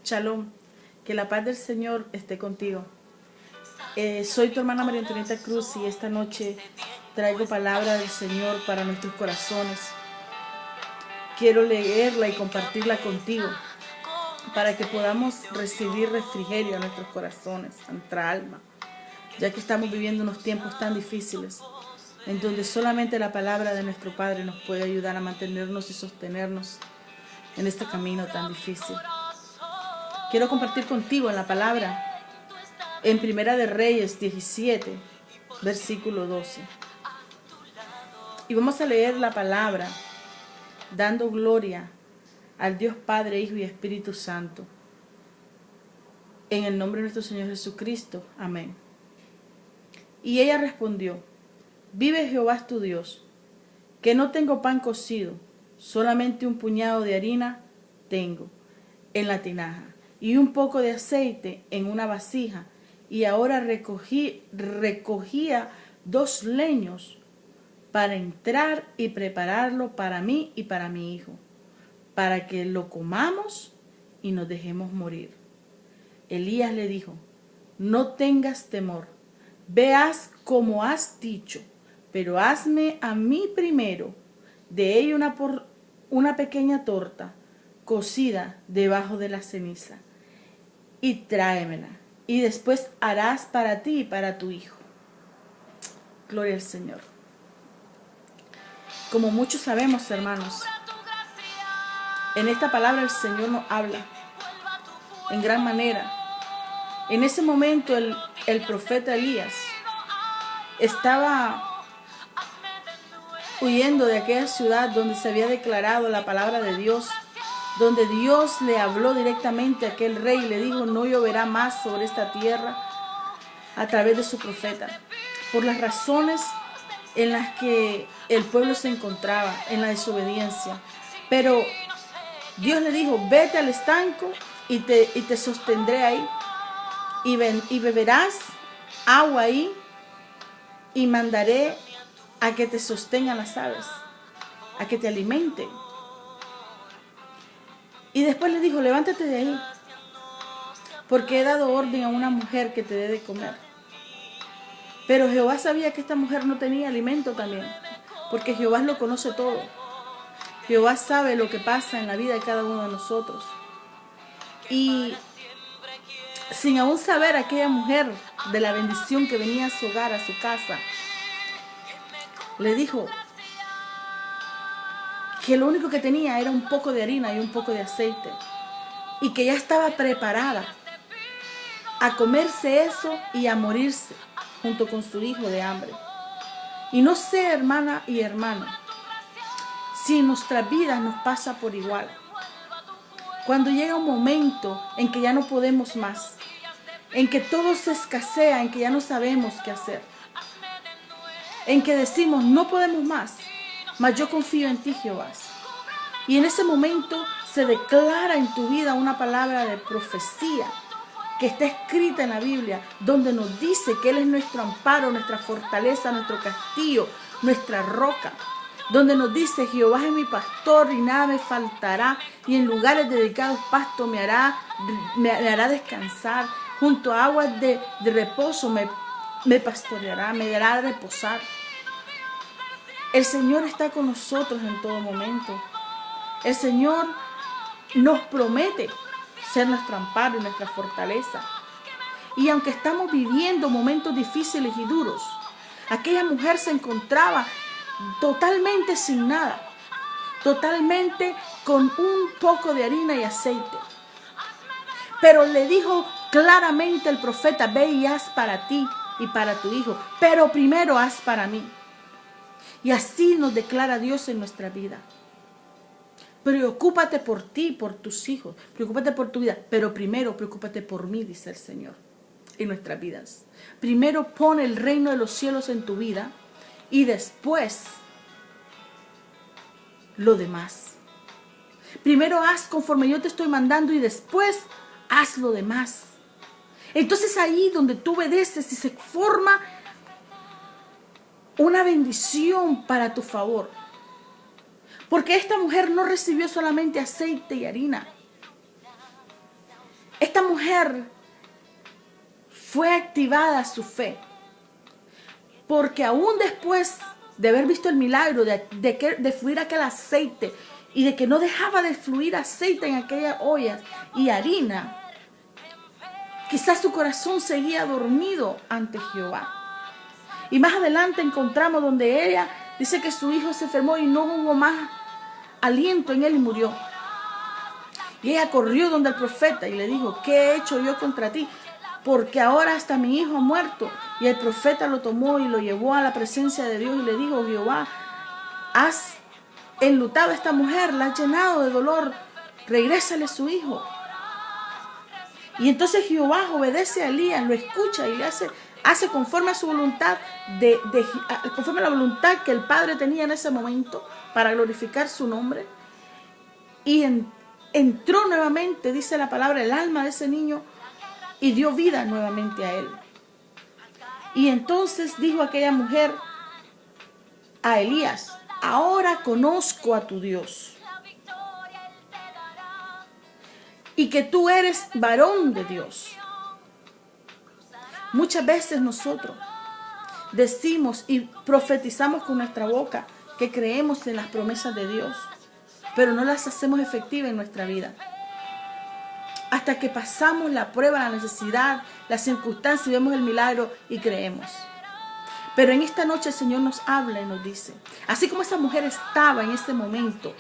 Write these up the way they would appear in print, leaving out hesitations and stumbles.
Shalom, que la paz del Señor esté contigo. Soy tu hermana María Antonieta Cruz y esta noche traigo palabra del Señor para nuestros corazones. Quiero leerla y compartirla contigo para que podamos recibir refrigerio a nuestros corazones, a nuestra alma, ya que estamos viviendo unos tiempos tan difíciles, en donde solamente la palabra de nuestro Padre nos puede ayudar a mantenernos y sostenernos en este camino tan difícil. Quiero compartir contigo en la palabra en Primera de Reyes 17, versículo 12. Y vamos a leer la palabra dando gloria al Dios Padre, Hijo y Espíritu Santo. En el nombre de nuestro Señor Jesucristo. Amén. Y ella respondió: vive Jehová tu Dios, que no tengo pan cocido, solamente un puñado de harina tengo en la tinaja y un poco de aceite en una vasija, y ahora recogía 2 leños para entrar y prepararlo para mí y para mi hijo, para que lo comamos y nos dejemos morir. Elías le dijo: no tengas temor, veas como has dicho, pero hazme a mí primero de ella una pequeña torta cocida debajo de la ceniza, y tráemela, y después harás para ti y para tu hijo. Gloria al Señor. Como muchos sabemos, hermanos, en esta palabra el Señor nos habla en gran manera. En ese momento el profeta Elías estaba huyendo de aquella ciudad donde se había declarado la palabra de Dios, donde Dios le habló directamente a aquel rey y le dijo: no lloverá más sobre esta tierra, a través de su profeta, por las razones en las que el pueblo se encontraba, en la desobediencia. Pero Dios le dijo: vete al estanco y te sostendré ahí, y beberás agua ahí, y mandaré a que te sostengan las aves, a que te alimenten. Y después le dijo: levántate de ahí, porque he dado orden a una mujer que te dé de comer. Pero Jehová sabía que esta mujer no tenía alimento también, porque Jehová lo conoce todo. Jehová sabe lo que pasa en la vida de cada uno de nosotros. Y sin aún saber aquella mujer de la bendición que venía a su hogar, a su casa, le dijo que lo único que tenía era un poco de harina y un poco de aceite, y que ya estaba preparada a comerse eso y a morirse junto con su hijo de hambre. Y no sé, hermana y hermano, si en nuestras vidas nos pasa por igual. Cuando llega un momento en que ya no podemos más, en que todo se escasea, en que ya no sabemos qué hacer, en que decimos: no podemos más, mas yo confío en ti, Jehová. Y en ese momento se declara en tu vida una palabra de profecía que está escrita en la Biblia, donde nos dice que Él es nuestro amparo, nuestra fortaleza, nuestro castillo, nuestra roca. Donde nos dice: Jehová es mi pastor y nada me faltará, y en lugares dedicados pasto me hará descansar, junto a aguas de reposo me pastoreará, me dará a reposar. El Señor está con nosotros en todo momento. El Señor nos promete ser nuestro amparo y nuestra fortaleza. Y aunque estamos viviendo momentos difíciles y duros, aquella mujer se encontraba totalmente sin nada, totalmente con un poco de harina y aceite. Pero le dijo claramente el profeta: ve y haz para ti y para tu hijo, pero primero haz para mí. Y así nos declara Dios en nuestra vida. Preocúpate por ti, por tus hijos, preocúpate por tu vida, pero primero preocúpate por mí, dice el Señor, en nuestras vidas. Primero pon el reino de los cielos en tu vida y después lo demás. Primero haz conforme yo te estoy mandando y después haz lo demás. Entonces ahí donde tú obedeces y se forma una bendición para tu favor. Porque esta mujer no recibió solamente aceite y harina. mujer fue activada su fe, porque aún después de haber visto el milagro de fluir aquel aceite y de que no dejaba de fluir aceite en aquellas ollas y harina, quizás su corazón seguía dormido ante Jehová. Y más adelante encontramos donde ella dice que su hijo se enfermó y no hubo más aliento en él y murió. Y ella corrió donde el profeta y le dijo: ¿qué he hecho yo contra ti? Porque ahora hasta mi hijo ha muerto. Y el profeta lo tomó y lo llevó a la presencia de Dios y le dijo: Jehová, has enlutado a esta mujer, la has llenado de dolor, regrésale su hijo. Y entonces Jehová obedece a Elías, lo escucha y le hace conforme a su voluntad, conforme a la voluntad que el padre tenía en ese momento para glorificar su nombre. Y entró nuevamente, dice la palabra, el alma de ese niño y dio vida nuevamente a él. Y entonces dijo aquella mujer a Elías: ahora conozco a tu Dios y que tú eres varón de Dios. Muchas veces nosotros decimos y profetizamos con nuestra boca que creemos en las promesas de Dios, pero no las hacemos efectivas en nuestra vida. Hasta que pasamos la prueba, la necesidad, la circunstancia y vemos el milagro y creemos. Pero en esta noche el Señor nos habla y nos dice, así como esa mujer estaba en ese momento,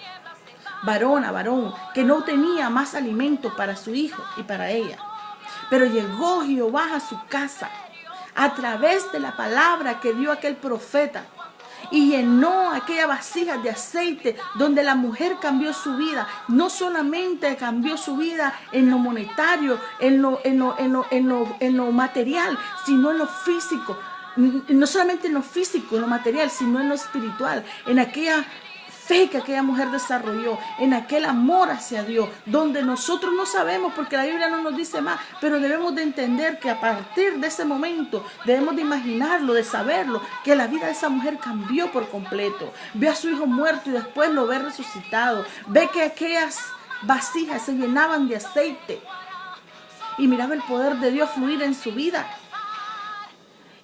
varón, que no tenía más alimento para su hijo y para ella, pero llegó Jehová a su casa a través de la palabra que dio aquel profeta y llenó aquella vasija de aceite donde la mujer cambió su vida. No solamente cambió su vida en lo monetario, en lo material, sino en lo físico. No solamente en lo físico, en lo material, sino en lo espiritual, en aquella fe que aquella mujer desarrolló, en aquel amor hacia Dios, donde nosotros no sabemos, porque la Biblia no nos dice más, pero debemos de entender que a partir de ese momento, debemos de imaginarlo, de saberlo, que la vida de esa mujer cambió por completo. Ve a su hijo muerto y después lo ve resucitado. Ve que aquellas vasijas se llenaban de aceite y miraba el poder de Dios fluir en su vida.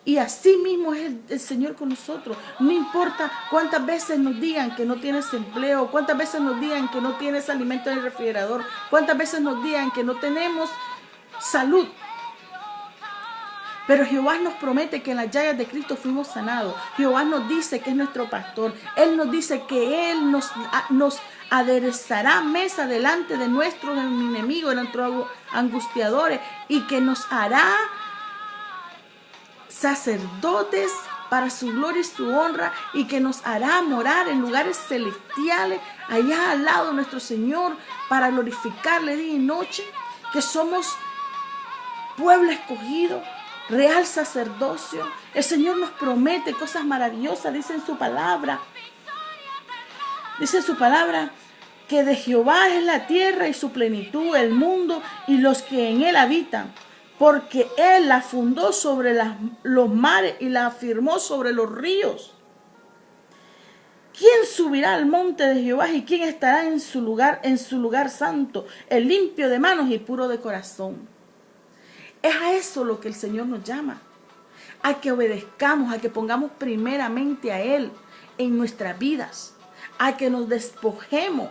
Y así mismo es el Señor con nosotros. No importa cuántas veces nos digan que no tienes empleo, cuántas veces nos digan que no tienes alimento en el refrigerador, cuántas veces nos digan que no tenemos salud. Pero Jehová nos promete que en las llagas de Cristo fuimos sanados. Jehová nos dice que es nuestro pastor. Él nos dice que Él nos aderezará mesa delante de nuestros enemigos, de nuestros angustiadores, y que nos hará sacerdotes para su gloria y su honra, y que nos hará morar en lugares celestiales allá al lado de nuestro Señor para glorificarle día y noche, que somos pueblo escogido, real sacerdocio. El Señor nos promete cosas maravillosas, dice en su palabra. Dice en su palabra que de Jehová es la tierra y su plenitud, el mundo y los que en él habitan. Porque Él la fundó sobre los mares y la afirmó sobre los ríos. ¿Quién subirá al monte de Jehová y quién estará en su lugar santo? El limpio de manos y puro de corazón. Es a eso lo que el Señor nos llama. A que obedezcamos, a que pongamos primeramente a Él en nuestras vidas. A que nos despojemos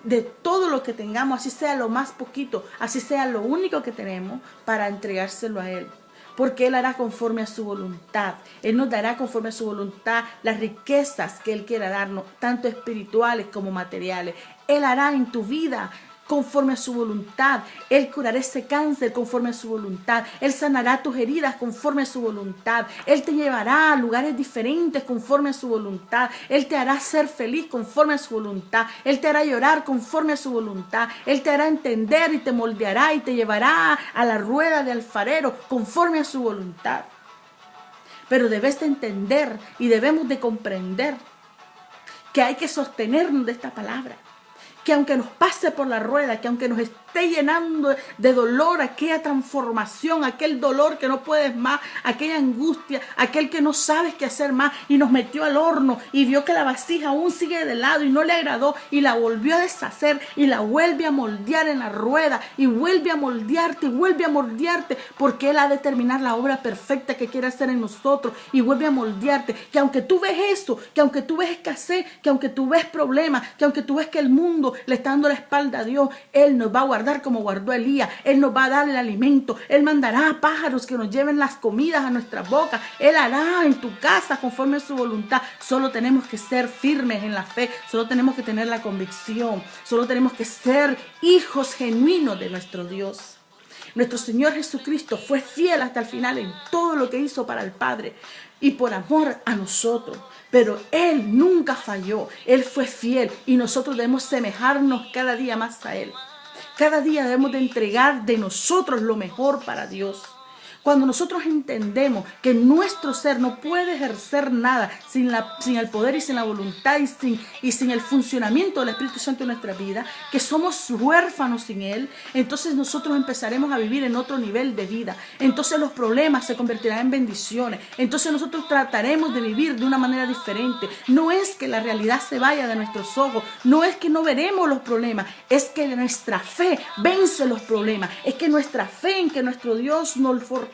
de todo lo que tengamos, así sea lo más poquito, así sea lo único que tenemos, para entregárselo a Él. Porque Él hará conforme a su voluntad. Él nos dará conforme a su voluntad las riquezas que Él quiera darnos, tanto espirituales como materiales. Él hará en tu vida conforme a su voluntad. Él curará ese cáncer conforme a su voluntad. Él sanará tus heridas conforme a su voluntad. Él te llevará a lugares diferentes conforme a su voluntad. Él te hará ser feliz conforme a su voluntad. Él te hará llorar conforme a su voluntad. Él te hará entender y te moldeará y te llevará a la rueda de alfarero conforme a su voluntad. Pero debes de entender y debemos de comprender que hay que sostenernos de esta palabra. que aunque nos pase por la rueda, que aunque nos esté llenando de dolor, aquella transformación, aquel dolor que no puedes más, aquella angustia, aquel que no sabes qué hacer más y nos metió al horno y vio que la vasija aún sigue de lado y no le agradó y la volvió a deshacer y la vuelve a moldear en la rueda y vuelve a moldearte y vuelve a moldearte, porque Él ha de terminar la obra perfecta que quiere hacer en nosotros y vuelve a moldearte. Que aunque tú ves eso, que aunque tú ves escasez, que aunque tú ves problemas, que aunque tú ves que el mundo le está dando la espalda a Dios, Él nos va a guardar como guardó a Elías. Él nos va a dar el alimento. Él mandará pájaros que nos lleven las comidas a nuestras bocas. Él hará en tu casa conforme a su voluntad. Solo tenemos que ser firmes en la fe. Solo tenemos que tener la convicción. Solo tenemos que ser hijos genuinos de nuestro Dios. Nuestro Señor Jesucristo fue fiel hasta el final en todo lo que hizo para el Padre y por amor a nosotros. Pero Él nunca falló. Él fue fiel y nosotros debemos semejarnos cada día más a Él. Cada día debemos de entregar de nosotros lo mejor para Dios. Cuando nosotros entendemos que nuestro ser no puede ejercer nada sin el poder y sin la voluntad y sin el funcionamiento del Espíritu Santo en nuestra vida, que somos huérfanos sin Él, entonces nosotros empezaremos a vivir en otro nivel de vida. Entonces los problemas se convertirán en bendiciones. Entonces nosotros trataremos de vivir de una manera diferente. No es que la realidad se vaya de nuestros ojos, no es que no veremos los problemas, es que nuestra fe vence los problemas, es que nuestra fe en que nuestro Dios nos fortalece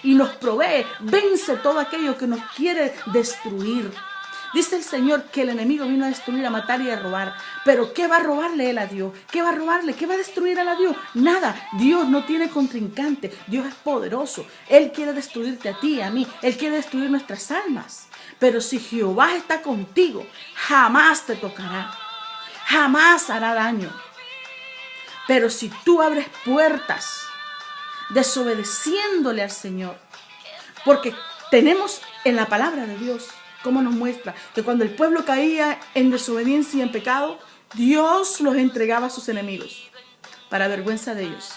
y nos provee, vence todo aquello que nos quiere destruir. Dice el Señor que el enemigo vino a destruir, a matar y a robar. Pero ¿qué va a robarle él a Dios? ¿Qué va a robarle? ¿Qué va a destruir a Dios? Nada. Dios no tiene contrincante. Dios es poderoso. Él quiere destruirte a ti y a mí. Él quiere destruir nuestras almas. Pero si Jehová está contigo, jamás te tocará. Jamás hará daño. Pero si tú abres puertas desobedeciéndole al Señor, porque tenemos en la palabra de Dios cómo nos muestra que cuando el pueblo caía en desobediencia y en pecado, Dios los entregaba a sus enemigos para vergüenza de ellos.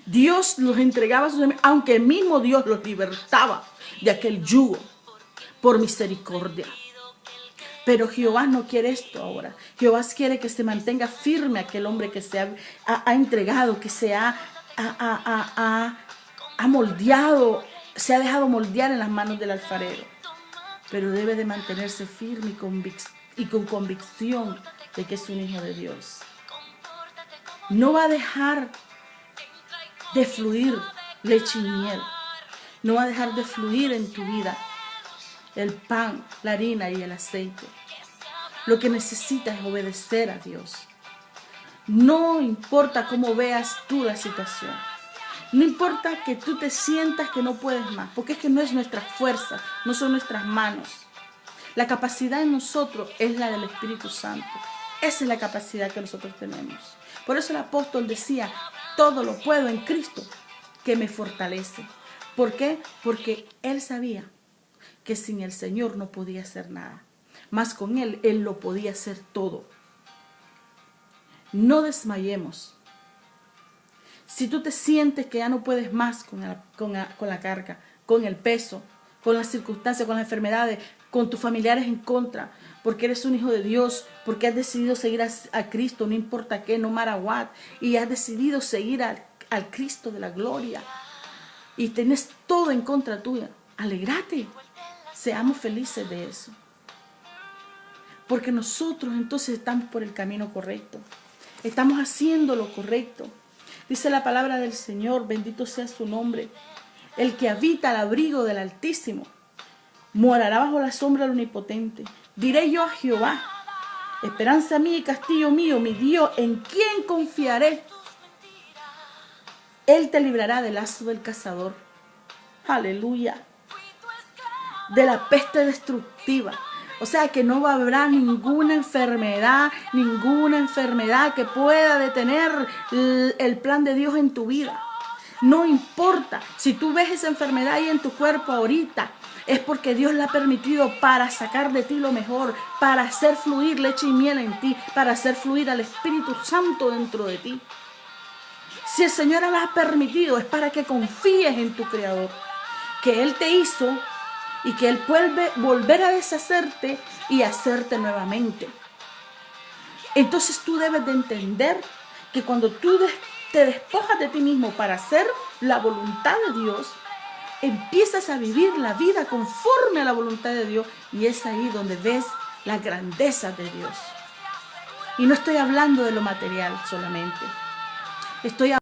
Dios los entregaba a sus enemigos, aunque mismo Dios los libertaba de aquel yugo por misericordia. Pero Jehová no quiere esto ahora. Jehová quiere que se mantenga firme aquel hombre que se ha entregado, que se ha moldeado, se ha dejado moldear en las manos del alfarero. Pero debe de mantenerse firme y con convicción de que es un hijo de Dios. No va a dejar de fluir leche y miel. No va a dejar de fluir en tu vida el pan, la harina y el aceite. Lo que necesitas es obedecer a Dios. No importa cómo veas tú la situación. No importa que tú te sientas que no puedes más, porque es que no es nuestra fuerza, no son nuestras manos. La capacidad en nosotros es la del Espíritu Santo. Esa es la capacidad que nosotros tenemos. Por eso el apóstol decía, todo lo puedo en Cristo que me fortalece. ¿Por qué? Porque él sabía que sin el Señor no podía hacer nada. Más con Él lo podía hacer todo. No desmayemos. Si tú te sientes que ya no puedes más con la carga, con el peso, con las circunstancias, con las enfermedades, con tus familiares en contra, porque eres un hijo de Dios, porque has decidido seguir a Cristo, no importa qué, no matter what, y has decidido seguir al Cristo de la gloria, y tenés todo en contra tuya, alégrate, seamos felices de eso. Porque nosotros entonces estamos por el camino correcto. Estamos haciendo lo correcto. Dice la palabra del Señor, bendito sea su nombre. El que habita al abrigo del Altísimo morará bajo la sombra del Omnipotente. Diré yo a Jehová, esperanza mía y castillo mío, mi Dios, ¿en quién confiaré? Él te librará del lazo del cazador. Aleluya. De la peste destructiva. O sea que no habrá ninguna enfermedad que pueda detener el plan de Dios en tu vida. No importa si tú ves esa enfermedad ahí en tu cuerpo ahorita, es porque Dios la ha permitido para sacar de ti lo mejor, para hacer fluir leche y miel en ti, para hacer fluir al Espíritu Santo dentro de ti. Si el Señor la ha permitido, es para que confíes en tu Creador, que Él te hizo y que Él puede volver a deshacerte y hacerte nuevamente. Entonces tú debes de entender que cuando tú te despojas de ti mismo para hacer la voluntad de Dios, empiezas a vivir la vida conforme a la voluntad de Dios, y es ahí donde ves la grandeza de Dios. Y no estoy hablando de lo material solamente. Estoy